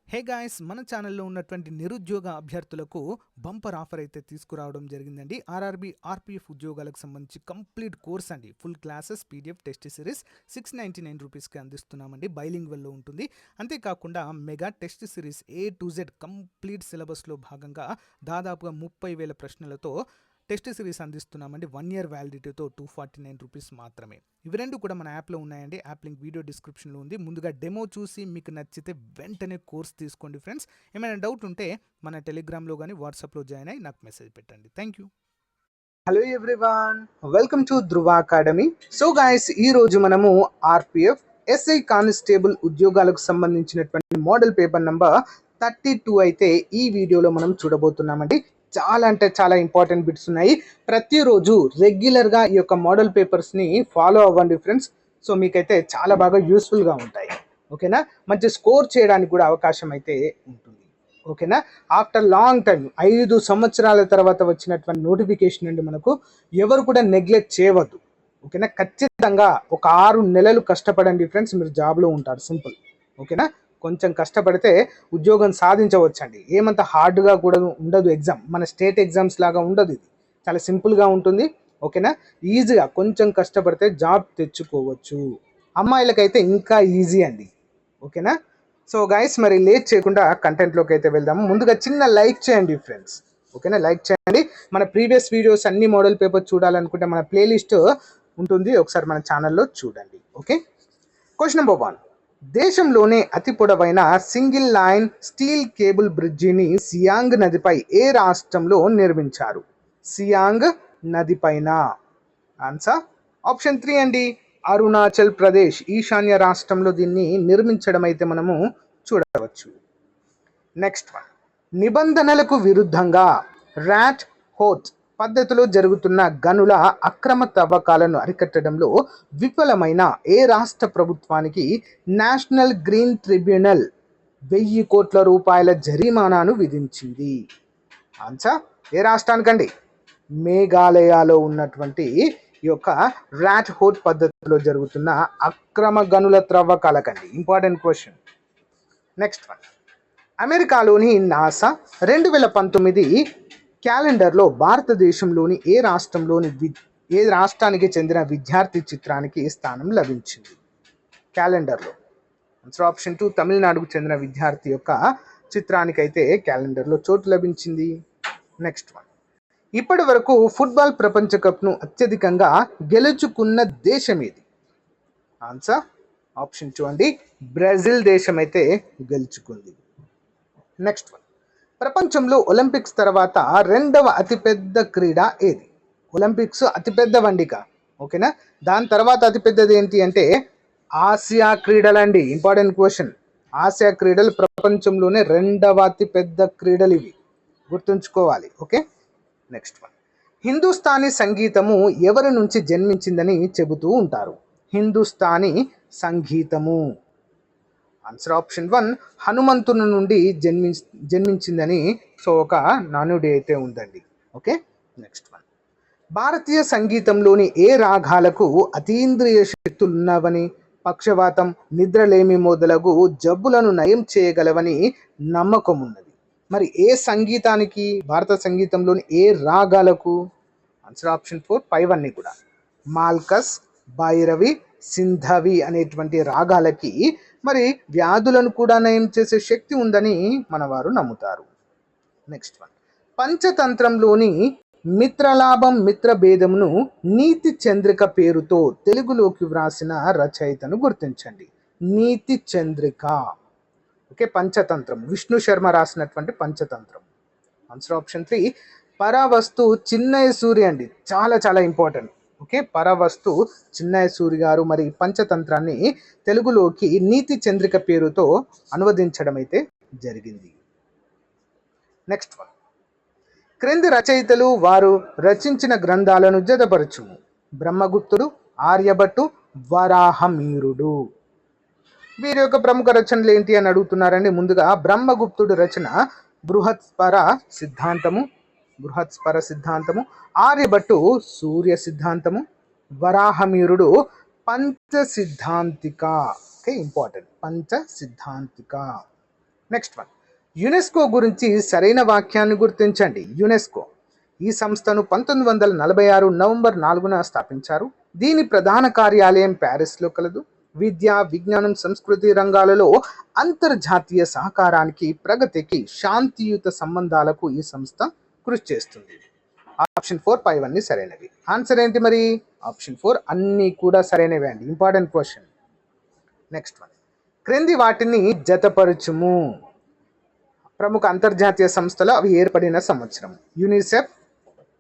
Hey guys, మన ఛానల్లో ఉన్నటువంటి నిరుద్యోగ అభ్యర్థులకు బంపర్ ఆఫర్ అయితే తీసుకురావడం జరిగిందండి. ఆర్ఆర్బీ ఆర్పీఎఫ్ ఉద్యోగాలకు సంబంధించి కంప్లీట్ కోర్స్ అండి. Full classes PDF test series 699 రూపీస్కి అందిస్తున్నామండి. బైలింగ్వల్లో ఉంటుంది. అంతేకాకుండా mega test series A to Z complete సిలబస్లో భాగంగా దాదాపుగా 30,000 ప్రశ్నలతో టెస్ట్ సిరీస్ అందిస్తున్నామండి. 1 year వ్యాలిడిటీతో 249 రూపీస్ మాత్రమే. ఇవి రెండు కూడా మన యాప్లో ఉన్నాయండి. యాప్ లింక్ వీడియో డిస్క్రిప్షన్లో ఉంది. ముందుగా డెమో చూసి మీకు నచ్చితే వెంటనే కోర్స్ తీసుకోండి ఫ్రెండ్స్. ఏమైనా డౌట్ ఉంటే మన టెలిగ్రామ్లో కానీ వాట్సాప్లో జాయిన్ అయ్యి నాకు మెసేజ్ పెట్టండి. Thank you. Hello everyone, welcome to Dhruva academy. So guys, ఈ రోజు మనము ఆర్పిఎఫ్ ఎస్ఐ కానిస్టేబుల్ ఉద్యోగాలకు సంబంధించినటువంటి మోడల్ పేపర్ నంబర్ 32 అయితే ఈ వీడియోలో మనం చూడబోతున్నామండి. చాలా అంటే చాలా ఇంపార్టెంట్ బిట్స్ ఉన్నాయి. ప్రతిరోజు రెగ్యులర్గా ఈ యొక్క మోడల్ పేపర్స్ని ఫాలో అవ్వండి ఫ్రెండ్స్. సో మీకైతే చాలా బాగా యూస్ఫుల్గా ఉంటాయి. ఓకేనా, మంచి స్కోర్ చేయడానికి కూడా అవకాశం అయితే ఉంటుంది. ఓకేనా, ఆఫ్టర్ లాంగ్ టైం 5 సంవత్సరాల తర్వాత వచ్చినటువంటి నోటిఫికేషన్ అండి. మనకు ఎవరు కూడా నెగ్లెక్ట్ చేయవద్దు. ఓకేనా, ఖచ్చితంగా ఒక 6 నెలలు కష్టపడండి ఫ్రెండ్స్, మీరు జాబ్లో ఉంటారు. సింపుల్. ఓకేనా, కొంచెం కష్టపడితే ఉద్యోగం సాధించవచ్చండి. ఏమంత హార్డ్గా కూడా ఉండదు ఎగ్జామ్. మన స్టేట్ ఎగ్జామ్స్ లాగా ఉండదు. ఇది చాలా సింపుల్గా ఉంటుంది. ఓకేనా, ఈజీగా కొంచెం కష్టపడితే జాబ్ తెచ్చుకోవచ్చు. అమ్మాయిలకైతే ఇంకా ఈజీ అండి. ఓకేనా, సో గైస్, మరి లేట్ చేయకుండా కంటెంట్లోకి అయితే వెళ్దాము. ముందుగా చిన్న లైక్ చేయండి ఫ్రెండ్స్. ఓకేనా, లైక్ చేయండి. మన ప్రీవియస్ వీడియోస్ అన్ని మోడల్ పేపర్ చూడాలనుకుంటే మన ప్లేలిస్ట్ ఉంటుంది, ఒకసారి మన ఛానల్లో చూడండి. Okay, question number 1. దేశంలోనే అతి పొడవైన సింగిల్ లైన్ స్టీల్ కేబుల్ బ్రిడ్జిని సియాంగ్ నదిపై ఏ రాష్ట్రంలో నిర్మించారు? సియాంగ్ నది పైన. ఆన్సర్ ఆప్షన్ 3 అండి, అరుణాచల్ ప్రదేశ్ ఈశాన్య రాష్ట్రంలో దీన్ని నిర్మించడం అయితే మనము చూడవచ్చు. Next one. నిబంధనలకు విరుద్ధంగా ర్యాట్ హోట్ పద్ధతిలో జరుగుతున్న గనుల అక్రమ తవ్వకాలను అరికట్టడంలో విఫలమైన ఏ రాష్ట్ర ప్రభుత్వానికి నేషనల్ గ్రీన్ ట్రిబ్యునల్ 1000 కోట్ల రూపాయల జరిమానాను విధించింది? ఆన్సర్ ఏ రాష్ట్రానికండి? మేఘాలయలో ఉన్నటువంటి ఈ యొక్క ర్యాట్ హోట్ పద్ధతిలో జరుగుతున్న అక్రమ గనుల త్రవ్వకాలకండి. Important question. Next one. అమెరికాలోని నాసా 2019 క్యాలెండర్లో భారతదేశంలోని ఏ రాష్ట్రానికి చెందిన విద్యార్థి చిత్రానికి స్థానం లభించింది? క్యాలెండర్లో ఆన్సర్ ఆప్షన్ 2, తమిళనాడుకు చెందిన విద్యార్థి యొక్క చిత్రానికి అయితే క్యాలెండర్లో చోటు లభించింది. Next one. ఇప్పటి వరకు ఫుట్బాల్ ప్రపంచ కప్ను అత్యధికంగా గెలుచుకున్న దేశం ఏది? ఆన్సర్ ఆప్షన్ 2 అండి, బ్రెజిల్ దేశం అయితే గెలుచుకుంది. Next one. ప్రపంచంలో ఒలింపిక్స్ తర్వాత 2వ అతిపెద్ద క్రీడ ఏది? ఒలింపిక్స్ అతిపెద్ద వండిక. ఓకేనా, దాని తర్వాత అతిపెద్దది ఏంటి అంటే ఆసియా క్రీడలండి. Important question. ఆసియా క్రీడలు ప్రపంచంలోనే 2వ అతిపెద్ద క్రీడలు ఇవి, గుర్తుంచుకోవాలి. Okay, next one. హిందుస్థానీ సంగీతము ఎవరి నుంచి జన్మించిందని చెబుతూ ఉంటారు? హిందుస్థానీ సంగీతము. ఆన్సర్ ఆప్షన్ 1, హనుమంతుని నుండి జన్మించిందని సో ఒక నానుడి అయితే ఉందండి. Okay, next one. భారతీయ సంగీతంలోని ఏ రాగాలకు అతీంద్రియ శక్తులు ఉన్నవని, పక్షవాతం, నిద్రలేమి మొదలగు జబ్బులను నయం చేయగలవని నమ్మకం ఉన్నది? మరి ఏ సంగీతానికి, భారత సంగీతంలోని ఏ రాగాలకు? ఆన్సర్ ఆప్షన్ 4, పైవన్నీ కూడా. మాల్కస్, భైరవి, సింధవి అనేటువంటి రాగాలకి మరి వ్యాధులను కూడా నయం చేసే శక్తి ఉందని మనవారు నమ్ముతారు. Next one. పంచతంత్రంలోని మిత్రలాభం మిత్రభేదమును నీతి చంద్రిక పేరుతో తెలుగులోకి వ్రాసిన రచయితను గుర్తించండి. నీతి చంద్రిక. ఓకే, పంచతంత్రం విష్ణు శర్మ రాసినటువంటి పంచతంత్రం. ఆన్సర్ ఆప్షన్ 3, పరావస్తు చిన్నయ్య సూరి అండి. చాలా చాలా ఇంపార్టెంట్. ఓకే, పరవస్తు చిన్నయ్య సూరి గారు మరి పంచతంత్రాన్ని తెలుగులోకి నీతి చంద్రిక పేరుతో అనువదించడం అయితే జరిగింది. Next one. క్రింది రచయితలు వారు రచించిన గ్రంథాలను జతపరచుము. బ్రహ్మగుప్తుడు, ఆర్యభట్టు, వరాహమీరుడు. వీరి యొక్క ప్రముఖ రచనలు ఏంటి అని అడుగుతున్నారండి. ముందుగా బ్రహ్మగుప్తుడు రచన బృహత్పర సిద్ధాంతము, ఆర్యభట్టు సూర్య సిద్ధాంతము, వరాహమీరుడు పంచ సిద్ధాంతిక. ఓకే, ఇంపార్టెంట్, పంచ సిద్ధాంతిక. నెక్స్ట్ వన్, యునెస్కో గురించి సరైన వాక్యాన్ని గుర్తించండి. యునెస్కో ఈ సంస్థను 1946 నవంబర్ 4న స్థాపించారు. దీని ప్రధాన కార్యాలయం ప్యారిస్లో కలదు. విద్య, విజ్ఞానం, సంస్కృతి రంగాలలో అంతర్జాతీయ సహకారానికి, ప్రగతికి, శాంతియుత సంబంధాలకు ఈ సంస్థ కృషి చేస్తుంది. ఆప్షన్ 4 పైవన్నీ సరైనవి. ఆన్సర్ ఏంటి మరి? ఆప్షన్ 4 అన్నీ కూడా సరైనవే అండి. Important question. నెక్స్ట్ వన్, క్రింది వాటిని జతపరచుము. ప్రముఖ అంతర్జాతీయ సంస్థలు అవి ఏర్పడిన సంవత్సరం. UNICEF,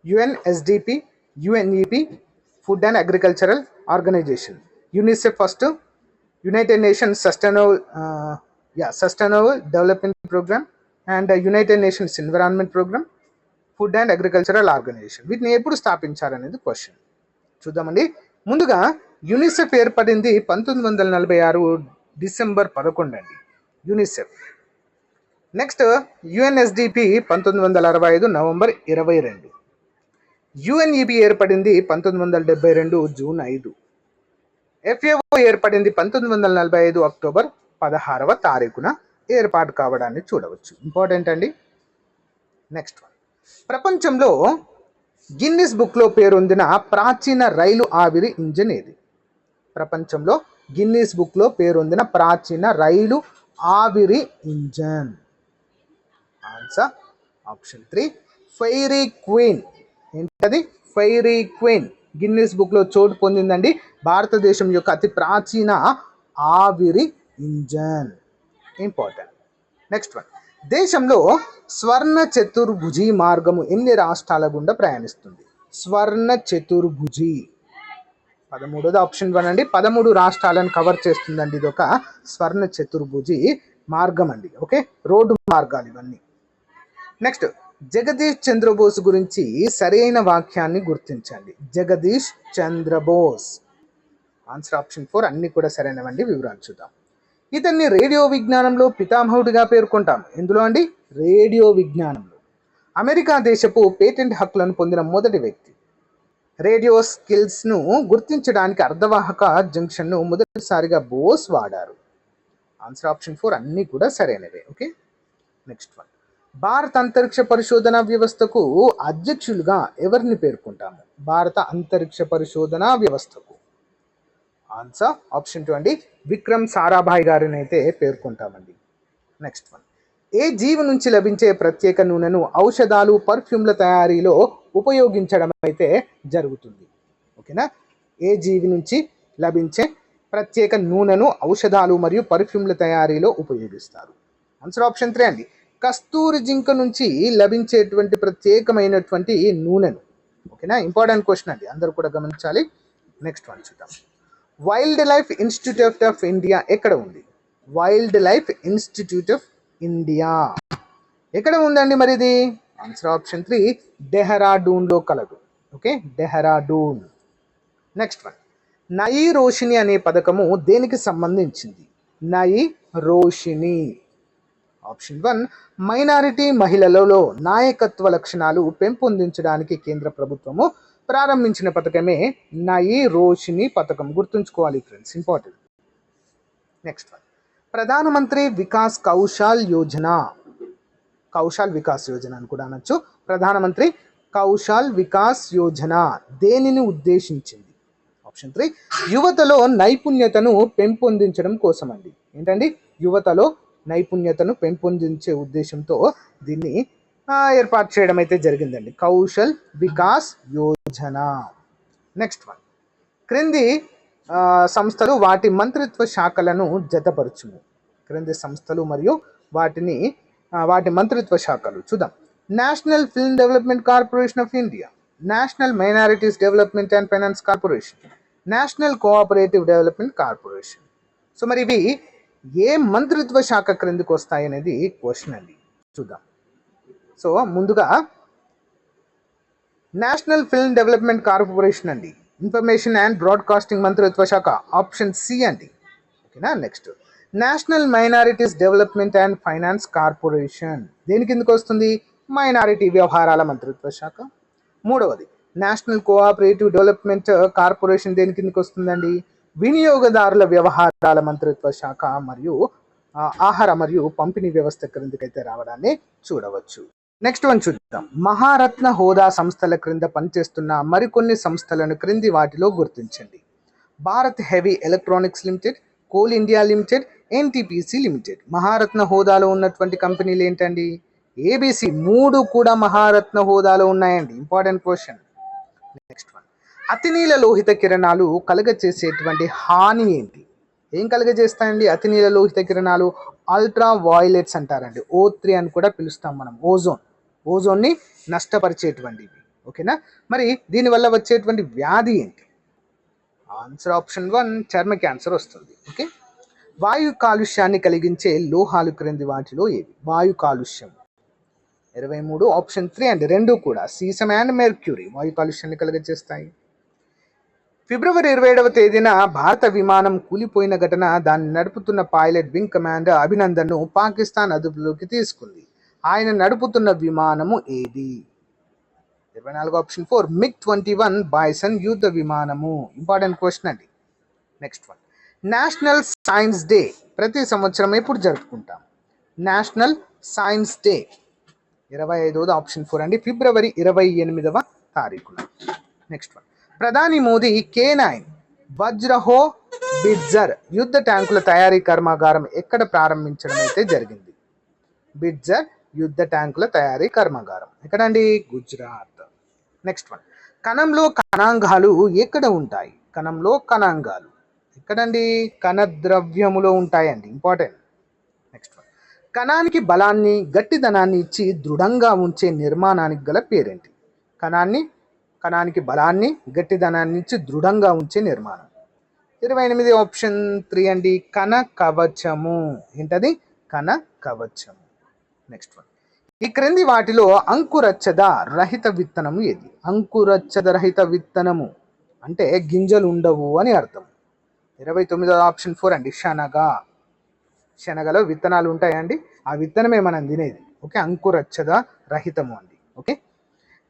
UNSDP, UNEP, food and agricultural organisation. UNICEF first, United Nations sustainable development programme and United Nations environment programme, food and agricultural organisation. వీటిని ఎప్పుడు స్థాపించారనేది క్వశ్చన్. చూద్దామండి. ముందుగా యూనిసెఫ్ ఏర్పడింది 1946 డిసెంబర్ 11 అండి. UNICEF. Next UNSDP 1965 November 22. UNEP ఏర్పడింది 1972 June 5. FAO ఏర్పడింది 1945 October 16వ తారీఖున ఏర్పాటు కావడాన్ని చూడవచ్చు. ఇంపార్టెంట్ అండి. నెక్స్ట్ వన్, ప్రపంచంలో గిన్నిస్ బుక్లో పేరొందిన ప్రాచీన రైలు ఆవిరి ఇంజన్ ఏది? ప్రపంచంలో గిన్నిస్ బుక్లో పేరొందిన ప్రాచీన రైలు ఆవిరి engine. Answer option 3 fairy queen. ఏంటది? ఫెయిరీ క్వీన్ గిన్నిస్ బుక్లో చోటు పొందిందండి. భారతదేశం యొక్క అతి ప్రాచీన ఆవిరి ఇంజన్. ఇంపార్టెంట్. నెక్స్ట్ వన్, దేశంలో స్వర్ణ చతుర్భుజి మార్గము ఎన్ని రాష్ట్రాల గుండా ప్రయాణిస్తుంది? స్వర్ణ చతుర్భుజి 13ది ఆప్షన్ 1 అండి. 13 రాష్ట్రాలను కవర్ చేస్తుందండి. ఇది ఒక స్వర్ణ చతుర్భుజి మార్గం అండి. ఓకే, రోడ్డు మార్గాలు ఇవన్నీ. నెక్స్ట్, జగదీష్ చంద్రబోస్ గురించి సరైన వాక్యాన్ని గుర్తించండి. జగదీష్ చంద్రబోస్. ఆన్సర్ ఆప్షన్ 4 అన్ని కూడా సరైనవండి. వివరాలు చూద్దాం. ఇతన్ని రేడియో విజ్ఞానంలో పితామహుడిగా పేర్కొంటాం. ఎందులో అండి? రేడియో విజ్ఞానంలో. అమెరికా దేశపు పేటెంట్ హక్కులను పొందిన మొదటి వ్యక్తి. రేడియో స్కిల్స్ను గుర్తించడానికి అర్ధవాహక జంక్షన్ను మొదటిసారిగా బోస్ వాడారు. ఆన్సర్ ఆప్షన్ 4 అన్నీ కూడా సరైనవే. ఓకే, నెక్స్ట్ వన్, భారత అంతరిక్ష పరిశోధన వ్యవస్థకు అధ్యక్షులుగా ఎవరిని పేర్కొంటాము? భారత అంతరిక్ష పరిశోధన వ్యవస్థకు. ఆన్సర్ ఆప్షన్ 2 అండి. విక్రమ్ సారాభాయ్ గారిని అయితే పేర్కొంటామండి. నెక్స్ట్ వన్, ఏ జీవి నుంచి లభించే ప్రత్యేక నూనెను ఔషధాలు, పర్ఫ్యూమ్ల తయారీలో ఉపయోగించడం అయితే జరుగుతుంది? ఓకేనా, ఏ జీవి నుంచి లభించే ప్రత్యేక నూనెను ఔషధాలు మరియు పర్ఫ్యూమ్ల తయారీలో ఉపయోగిస్తారు? ఆన్సర్ ఆప్షన్ 3 అండి. కస్తూరి జింక నుంచి లభించేటువంటి ప్రత్యేకమైనటువంటి నూనెను. ఓకేనా, ఇంపార్టెంట్ క్వశ్చన్ అండి, అందరూ కూడా గమనించాలి. నెక్స్ట్ వన్ చూద్దాం. Wildlife Institute of India ఎక్కడ ఉంది? Wildlife Institute of India ఎక్కడ ఉందండి మరి ఇది? ఆన్సర్ ఆప్షన్ 3 డెహ్రాడూన్లో కలదు. Okay, Dehradun. Next one, Nayi Roshni అనే పథకము దేనికి సంబంధించింది? నయీ రోషిని. ఆప్షన్ 1 మైనారిటీ మహిళలలో నాయకత్వ లక్షణాలు పెంపొందించడానికి కేంద్ర ప్రభుత్వము ప్రారంభించిన పథకమే నయీ రోషిని పథకం. గుర్తుంచుకోవాలి ఫ్రెండ్స్, ఇంపార్టెంట్. నెక్స్ట్ వన్, ప్రధానమంత్రి వికాస్ కౌశల్ యోజన. కౌశల్ వికాస్ యోజన అని కూడా అనొచ్చు. ప్రధానమంత్రి కౌశల్ వికాస్ యోజన దేనిని ఉద్దేశించింది? ఆప్షన్ 3 యువతలో నైపుణ్యతను పెంపొందించడం కోసం అండి. ఏంటండి? యువతలో నైపుణ్యతను పెంపొందించే ఉద్దేశంతో దీన్ని ఏర్పాటు చేయడం అయితే జరిగిందండి. కౌశల్ వికాస్ యోజన. నెక్స్ట్ వన్, క్రింది సంస్థలు వాటి మంత్రిత్వ శాఖలను జతపరచుము. క్రింది సంస్థలు మరియు వాటి మంత్రిత్వ శాఖలు చూద్దాం. National film development corporation of India, national minorities development and finance corporation, national cooperative development corporation. So మరి ఇవి ఏ మంత్రిత్వ శాఖ క్రిందికి వస్తాయి అనేది క్వశ్చన్ అండి. చూద్దాం. సో ముందుగా నేషనల్ ఫిల్మ్ డెవలప్మెంట్ కార్పొరేషన్ అండి. ఇన్ఫర్మేషన్ అండ్ బ్రాడ్కాస్టింగ్ మంత్రిత్వ శాఖ ఆప్షన్ సి అండి. ఓకేనా. Next national minorities development and finance corporation దేని కిందకు వస్తుంది? మైనారిటీ వ్యవహారాల మంత్రిత్వ శాఖ. మూడవది నేషనల్ కోఆపరేటివ్ డెవలప్మెంట్ కార్పొరేషన్ దేని కిందకు వస్తుందండి? వినియోగదారుల వ్యవహారాల మంత్రిత్వ శాఖ. మరియు ఆహార మరియు పంపిణీ వ్యవస్థ క్రిందకైతే రావడాన్ని చూడవచ్చు. నెక్స్ట్ వన్ చూద్దాం. మహారత్న హోదా సంస్థల క్రింద పనిచేస్తున్న మరికొన్ని సంస్థలను క్రింది వాటిలో గుర్తించండి. Bharat heavy electronics limited, coal India limited, NTPC limited. Maharatna హోదాలో ఉన్నటువంటి కంపెనీలు ఏంటండి? ఏబిసి. 3 కూడా మహారత్న హోదాలో ఉన్నాయండి. Important question. Next one. అతినీల లోహిత కిరణాలు కలుగచేసేటువంటి హాని ఏంటి? ఏం కలుగజేస్తాయండి అతినీల లోహిత కిరణాలు? అల్ట్రా వాయిలెట్స్ అంటారండి. O3 అని కూడా పిలుస్తాం మనం. ఓజోన్ని నష్టపరిచేటువంటివి. ఓకేనా? మరి దీనివల్ల వచ్చేటువంటి వ్యాధి ఏంటి? ఆన్సర్ ఆప్షన్ 1 చర్మ క్యాన్సర్ వస్తుంది. ఓకే. వాయు కాలుష్యాన్ని కలిగించే లోహాలు క్రింది వాటిలో ఏవి? వాయు కాలుష్యం 23 ఆప్షన్ 3 అండి. 2 కూడా సీసం అండ్ మెర్క్యూరీ వాయు కాలుష్యాన్ని కలిగజేస్తాయి. ఫిబ్రవరి 27వ తేదీన భారత విమానం కూలిపోయిన ఘటన దాన్ని నడుపుతున్న పైలట్ వింగ్ కమాండర్ అభినందన్ను పాకిస్తాన్ అదుపులోకి తీసుకుంది. ఆయన నడుపుతున్న విమానము ఏది? 24 ఆప్షన్ 4 MiG-21 బైసన్ యుద్ధ విమానము. ఇంపార్టెంట్ క్వశ్చన్ అండి. Next one. National science day ప్రతి సంవత్సరం ఎప్పుడు జరుపుకుంటాం? నేషనల్ సైన్స్ డే 25వ ఆప్షన్ 4 అండి. ఫిబ్రవరి 28వ తారీఖున. Next one. ప్రధాని మోదీ K9 వజ్రహో బిడ్జర్ యుద్ధ ట్యాంకుల తయారీ కర్మాగారం ఎక్కడ ప్రారంభించడం అయితే జరిగింది? బిడ్జర్ యుద్ధ ట్యాంకుల తయారీ కర్మాగారం ఎక్కడండి? గుజరాత్. Next one. కణంలో కణాంగాలు ఎక్కడ ఉంటాయి? కణంలో కణాంగాలు ఎక్కడండి? కణద్రవ్యములో ఉంటాయండి. ఇంపార్టెంట్. Next one. కణానికి బలాన్ని గట్టిదనాన్ని ఇచ్చి దృఢంగా ఉంచే నిర్మాణానికి గల పేరేంటి? కణానికి బలాన్ని గట్టిదనాన్ని ఇచ్చి దృఢంగా ఉంచే నిర్మాణం. 28 ఆప్షన్ 3 అండి. కణ కవచము. ఏంటది? కణ కవచము. Next one. ఈ క్రింది వాటిలో అంకురచ్చద రహిత విత్తనము ఏది? అంకురచ్చద రహిత విత్తనము అంటే గింజలు ఉండవు అని అర్థం. 29 ఆప్షన్ 4 అండి. శనగలో విత్తనాలు ఉంటాయండి. ఆ విత్తనమే మనం తినేది. ఓకే. అంకురచ్చద రహితము అండి. ఓకే.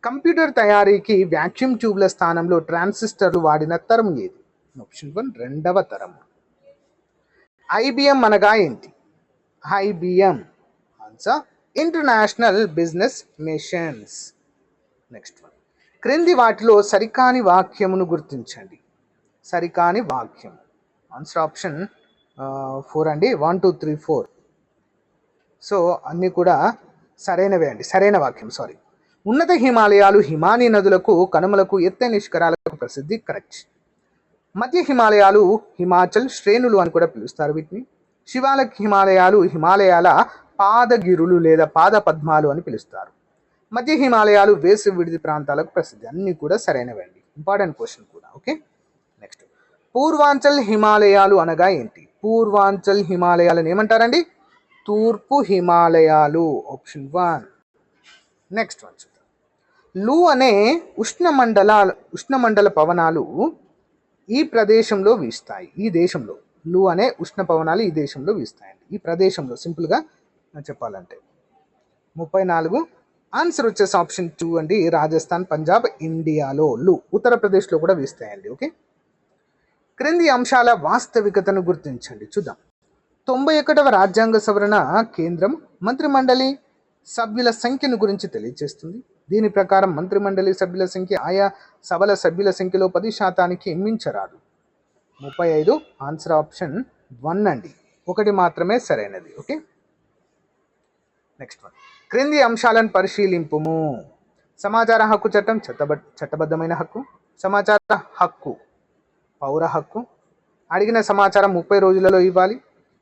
కంప్యూటర్ తయారీకి వ్యాక్యూమ్ ట్యూబ్ల స్థానంలో ట్రాన్సిస్టర్లు వాడిన తరం ఏది? ఆప్షన్ 1 2వ తరం. IBM అనగా ఏంటి? IBM answer international business machines. Next one. క్రింది వాటిలో సరికాని వాక్యమును గుర్తించండి. సరికాని వాక్యం. ఆన్సర్ ఆప్షన్ 4 అండి. 1 2 3 4. సో అన్నీ కూడా సరైనవే అండి. సరైన వాక్యం. సారీ. ఉన్నత హిమాలయాలు హిమానీ నదులకు కనుమలకు ఎత్తైన శిఖరాలకు ప్రసిద్ధి. కరెక్ట్. మధ్య హిమాలయాలు హిమాచల్ శ్రేణులు అని కూడా పిలుస్తారు వీటిని. శివాలక్ హిమాలయాలు హిమాలయాల పాదగిరులు లేదా పాద పద్మాలు అని పిలుస్తారు. మధ్య హిమాలయాలు వేసవి విడిది ప్రాంతాలకు ప్రసిద్ధి. అన్నీ కూడా సరైనవి అండి. ఇంపార్టెంట్ క్వశ్చన్ కూడా. ఓకే. నెక్స్ట్. పూర్వాంచల్ హిమాలయాలు అనగా ఏంటి? పూర్వాంచల్ హిమాలయాలను ఏమంటారండి? తూర్పు హిమాలయాలు. ఆప్షన్ 1. Next one. లు అనే ఉష్ణమండల పవనాలు ఈ ప్రదేశంలో వీస్తాయి. ఈ దేశంలో లు అనే ఉష్ణ పవనాలు ఈ దేశంలో వీస్తాయండి. ఈ ప్రదేశంలో సింపుల్గా చెప్పాలంటే 34 ఆన్సర్ వచ్చేసి ఆప్షన్ 2 అండి. రాజస్థాన్, పంజాబ్, ఇండియాలో లు. ఉత్తరప్రదేశ్లో కూడా వీస్తాయండి. ఓకే. క్రింది అంశాల వాస్తవికతను గుర్తించండి. చూద్దాం. 91వ రాజ్యాంగ సవరణ కేంద్రం మంత్రిమండలి సభ్యుల సంఖ్యను గురించి తెలియజేస్తుంది. దీని ప్రకారం మంత్రిమండలి సభ్యుల సంఖ్య ఆయా సభల సభ్యుల సంఖ్యలో 10% మించరాదు. 35 ఆన్సర్ ఆప్షన్ 1 అండి. 1 మాత్రమే సరైనది. ఓకే. Next one. క్రింది అంశాలను పరిశీలింపుము. సమాచార హక్కు చట్టం చట్టబద్ధమైన హక్కు. సమాచార హక్కు పౌర హక్కు. అడిగిన సమాచారం 30 రోజులలో ఇవ్వాలి.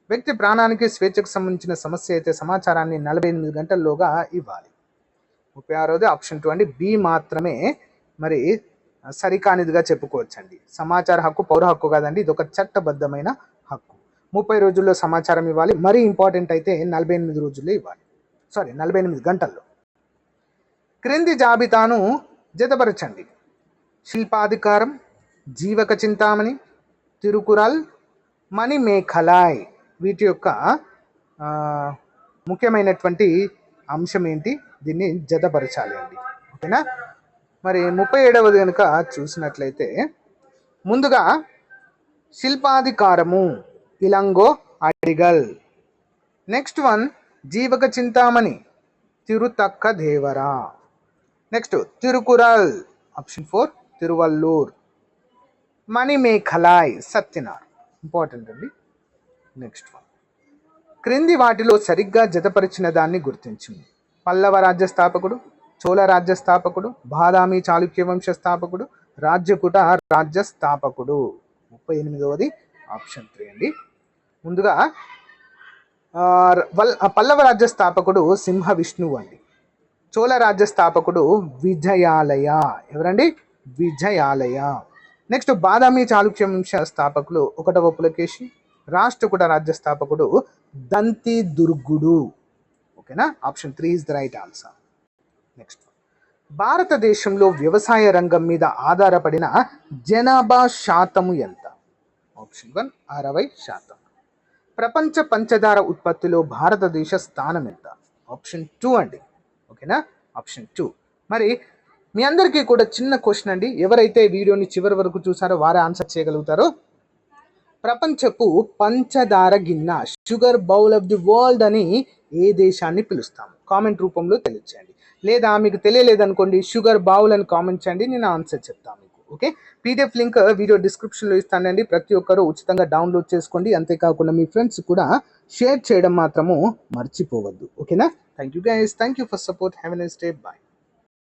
వ్యక్తి ప్రాణానికి స్వేచ్ఛకు సంబంధించిన సమస్య అయితే సమాచారాన్ని 48 గంటల్లోగా ఇవ్వాలి. 36ది ఆప్షన్ 2 అండి. బి మాత్రమే మరి సరికానిదిగా చెప్పుకోవచ్చండి. సమాచార హక్కు పౌర హక్కు కాదండి. ఇది ఒక చట్టబద్ధమైన హక్కు. 30 రోజుల్లో సమాచారం ఇవ్వాలి. మరీ ఇంపార్టెంట్ అయితే 48 రోజుల్లో ఇవ్వాలి. 48 గంటల్లో. క్రింది జాబితాను జతపరచండి. శిల్పాధికారం, జీవక చింతామణి, తిరుకురల్, మణిమేఖలాయ్ వీటి యొక్క ముఖ్యమైనటువంటి అంశం ఏంటి? దీన్ని జతపరచాలి అండి. ఓకేనా? మరి 37వది కనుక చూసినట్లయితే ముందుగా శిల్పాధికారము Ilango Adigal. Next one Jeevaka Chintamani Thiruthakka Devar. Next Thirukkural option 4 Thiruvallur. Manimekalai Sathyanar important అండి. నెక్స్ట్ వన్ క్రింది వాటిలో సరిగ్గా జతపరిచిన దాన్ని గుర్తించింది. పల్లవ రాజ్య స్థాపకుడు, చోళ రాజ్య స్థాపకుడు, బాదామి చాళుక్య వంశ స్థాపకుడు, రాజ్యకుట రాజ్య స్థాపకుడు. 38వది ఆప్షన్ 3 అండి. ముందుగా పల్లవ రాజ్య స్థాపకుడు సింహ విష్ణువు అండి. చోళ రాజ్య స్థాపకుడు విజయాలయ. ఎవరండి? విజయాలయ. నెక్స్ట్ బాదామి చాళుక్య వంశ స్థాపకులు 1వ పులకేశి. రాష్ట్రకూట రాజ్య స్థాపకుడు దంతి దుర్గుడు. ఓకేనా, option 3 is the right answer. Next భారతదేశంలో వ్యవసాయ రంగం మీద ఆధారపడిన జనాభా శాతము ఎంత? ఆప్షన్ 1 60%. ప్రపంచ పంచదార ఉత్పత్తిలో భారతదేశ స్థానం ఎంత? ఆప్షన్ 2 అండి. ఓకేనా, ఆప్షన్ 2. మరి మీ అందరికీ కూడా చిన్న క్వశ్చన్ అండి, ఎవరైతే వీడియోని చివరి వరకు చూసారో వారే ఆన్సర్ చేయగలుగుతారో. ప్రపంచపు పంచదార గిన్నె, sugar bowl of the world అని ఏ దేశాన్ని పిలుస్తాము? కామెంట్ రూపంలో తెలియచేయండి. లేదా మీకు తెలియలేదనుకోండి, షుగర్ బౌల్ అని కామెంట్ చేయండి, నేను ఆన్సర్ చెప్తాను మీకు. ఓకే, పీడిఎఫ్ లింక్ వీడియో డిస్క్రిప్షన్లో ఇస్తానండి. ప్రతి ఒక్కరూ ఉచితంగా డౌన్లోడ్ చేసుకోండి. అంతేకాకుండా మీ ఫ్రెండ్స్ కూడా షేర్ చేయడం మాత్రము మర్చిపోవద్దు. ఓకేనా, thank you guys, thank you for support. Have a nice day, bye.